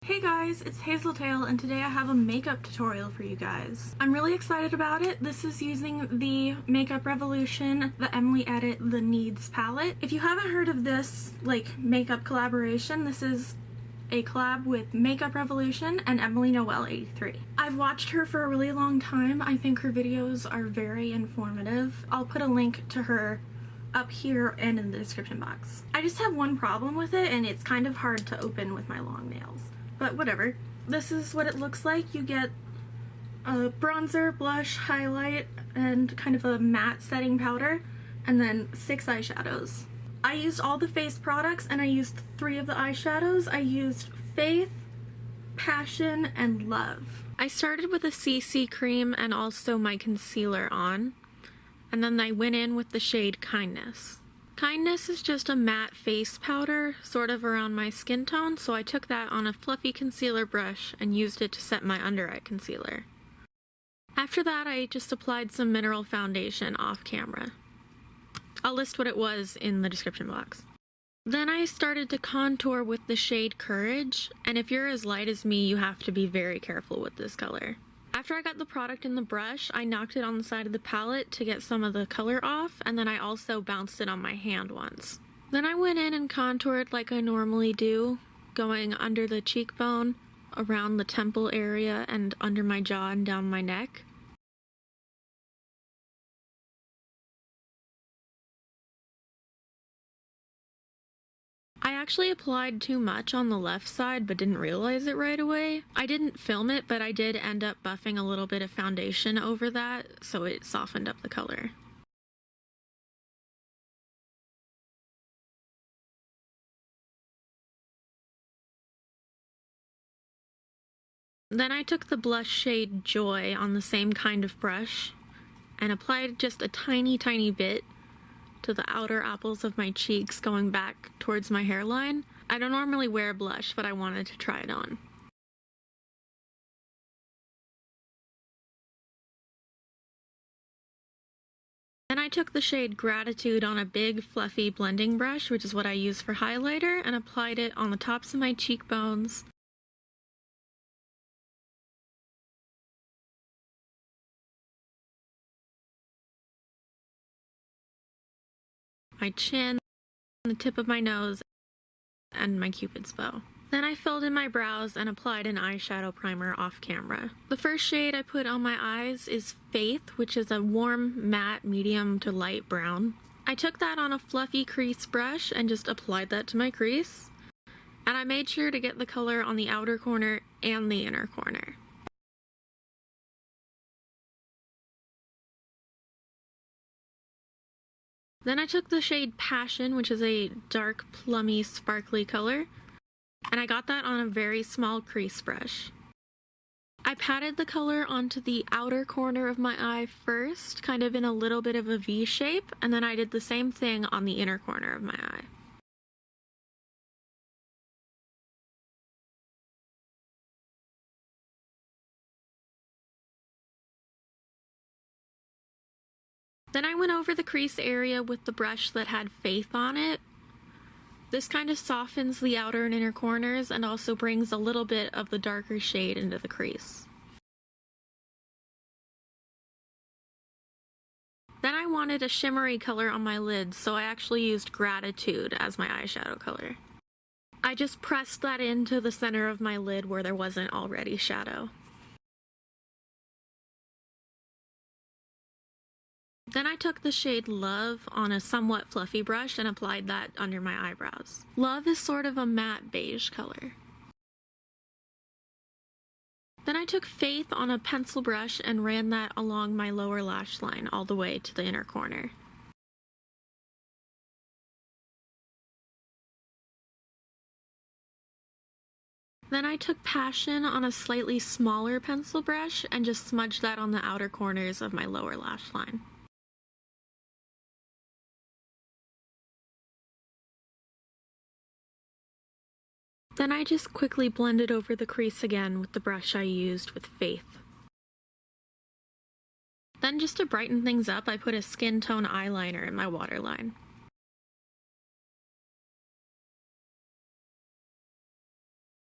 Hey guys, it's Hazeltail and today I have a makeup tutorial for you guys. I'm really excited about it. This is using the Makeup Revolution, the Emily Edit, the Needs palette. If you haven't heard of this makeup collaboration, this is a collab with Makeup Revolution and Emily Noel 83. I've watched her for a really long time. I think her videos are very informative. I'll put a link to her up here and in the description box. I just have one problem with it, and it's kind of hard to open with my long nails. But whatever. This is what it looks like. You get a bronzer, blush, highlight, and kind of a matte setting powder, and then 6 eyeshadows. I used all the face products, and I used 3 of the eyeshadows. I used Faith, Passion, and Love. I started with a CC cream and also my concealer on, and then I went in with the shade Kindness. Kindness is just a matte face powder, sort of around my skin tone, so I took that on a fluffy concealer brush and used it to set my under eye concealer. After that, I just applied some mineral foundation off camera. I'll list what it was in the description box. Then I started to contour with the shade Courage, and if you're as light as me, you have to be very careful with this color. After I got the product in the brush, I knocked it on the side of the palette to get some of the color off, and then I also bounced it on my hand once. Then I went in and contoured like I normally do, going under the cheekbone, around the temple area, and under my jaw and down my neck. I actually applied too much on the left side but didn't realize it right away. I didn't film it, but I did end up buffing a little bit of foundation over that, so it softened up the color. Then I took the blush shade Joy on the same kind of brush and applied just a tiny bit to the outer apples of my cheeks going back towards my hairline. I don't normally wear blush, but I wanted to try it on. Then I took the shade Gratitude on a big fluffy blending brush, which is what I use for highlighter, and applied it on the tops of my cheekbones, my chin, the tip of my nose, and my Cupid's bow. Then I filled in my brows and applied an eyeshadow primer off camera. The first shade I put on my eyes is Faith, which is a warm, matte, medium to light brown. I took that on a fluffy crease brush and just applied that to my crease. And I made sure to get the color on the outer corner and the inner corner. Then I took the shade Passion, which is a dark, plummy, sparkly color, and I got that on a very small crease brush. I patted the color onto the outer corner of my eye first, kind of in a little bit of a V shape, and then I did the same thing on the inner corner of my eye. Then I went over the crease area with the brush that had Faith on it. This kind of softens the outer and inner corners and also brings a little bit of the darker shade into the crease. Then I wanted a shimmery color on my lids, so I actually used Gratitude as my eyeshadow color. I just pressed that into the center of my lid where there wasn't already shadow. Then I took the shade Love on a somewhat fluffy brush and applied that under my eyebrows. Love is sort of a matte beige color. Then I took Faith on a pencil brush and ran that along my lower lash line all the way to the inner corner. Then I took Passion on a slightly smaller pencil brush and just smudged that on the outer corners of my lower lash line. Then I just quickly blended over the crease again with the brush I used with Faith. Then just to brighten things up, I put a skin tone eyeliner in my waterline.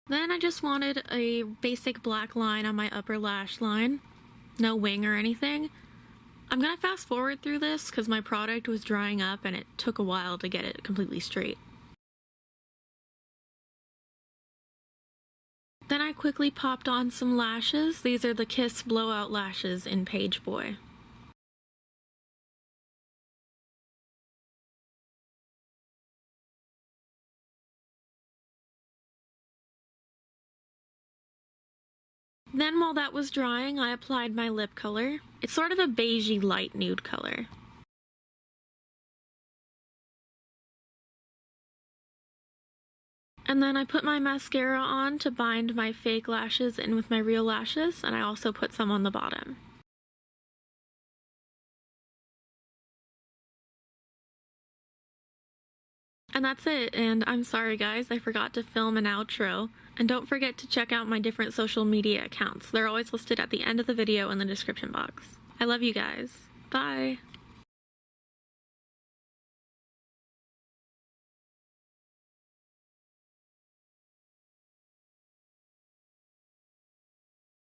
Then I just wanted a basic black line on my upper lash line. No wing or anything. I'm gonna fast forward through this because my product was drying up and it took a while to get it completely straight. Then I quickly popped on some lashes. These are the Kiss Blowout lashes in PACEBOY. Then while that was drying, I applied my lip color. It's sort of a beigey light nude color. And then I put my mascara on to bind my fake lashes in with my real lashes, and I also put some on the bottom. And that's it, and I'm sorry guys, I forgot to film an outro. And don't forget to check out my different social media accounts. They're always listed at the end of the video in the description box. I love you guys. Bye!